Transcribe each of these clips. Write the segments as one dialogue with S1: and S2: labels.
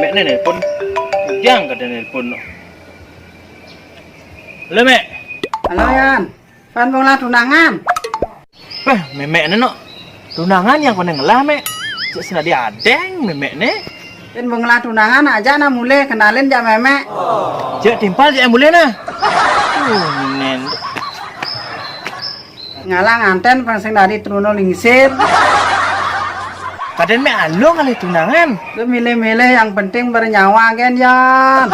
S1: memek nih nelpon. Ujang kada nelpon. Halo mek.
S2: Halo Yan. Pan wong lah tunangan.
S1: Memek nih no. Tunangan yang kena ngelah mek. Cek sina diadeng memek nih.
S2: Pan wong lah tunangan aja na mulai kenalin jak memek.
S1: Cek timpal cek mulai nah. Nen.
S2: Ngalang anten pan sing dari truno lingsir.
S1: Kaden mek alo kali tunangan.
S2: Lu milih-milih yang penting bernyawa kan Yan.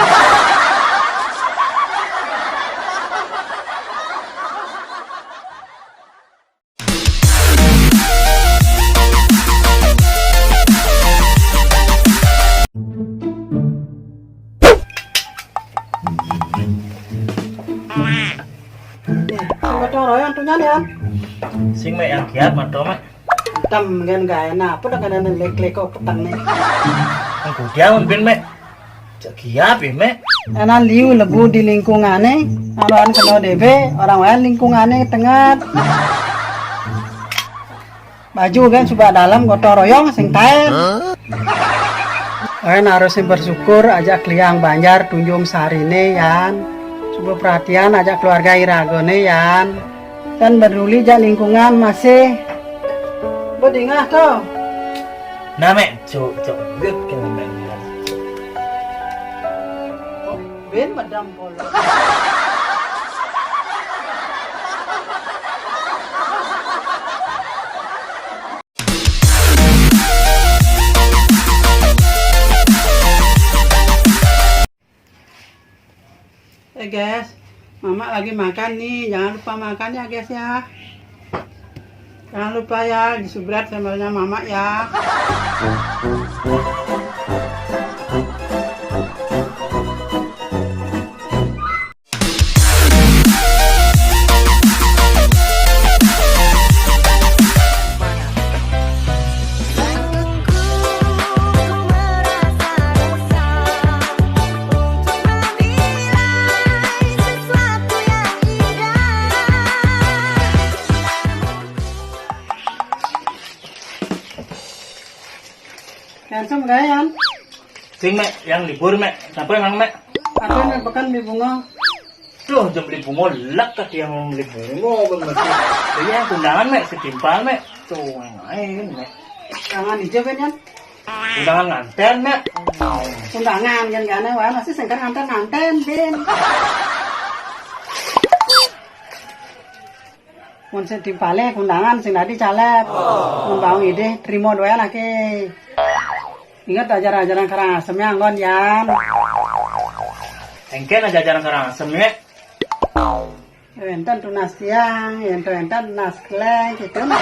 S2: Betul royan tuh Yan.
S1: Sing mek yang kiat manto mek.
S2: Tem kan gak enak, apa dah kadang lek-lek kok petang nih.
S1: Engko dia ben mek. Cek kiat ya mek.
S2: Enak liu lebu di lingkungannya, kalau an kena DB, orang lain lingkungannya tengah. Baju kan coba dalam gotong royong sing taen. Harus bersyukur ajak kliang Banjar tunjung sarine Yan. Coba perhatian ajak keluarga Iragone Yan. Kan peduli jak lingkungan masih bedingah tuh.
S1: Nah mek, cok gut kan mek.
S2: Ben madam polo. Guys, Mama lagi makan nih, jangan lupa makan ya guys ya. Jangan lupa ya, disubrat sambalnya Mama ya. Handsome gak Yan?
S1: Sing mek yang libur mek. Sampai emang mek.
S2: Apa yang pekan beli bunga?
S1: Tuh jam beli bunga lek tadi yang beli bunga bener. Jadi yang undangan mek setimpal mek. Tuh main mek.
S2: Tangan hijau kan Yan?
S1: Undangan nganten mek.
S2: Undangan kan gak wah masih sengker nganten Ben. Mun sing timpale undangan sing tadi calep. Mun bang ide terima doa lagi. Ingat ajaran-ajaran Karangasemnya anggon Yan.
S1: Engken aja jarang Karangasem mek.
S2: Enten tunas tiang, enten tunas kleng gitu kan.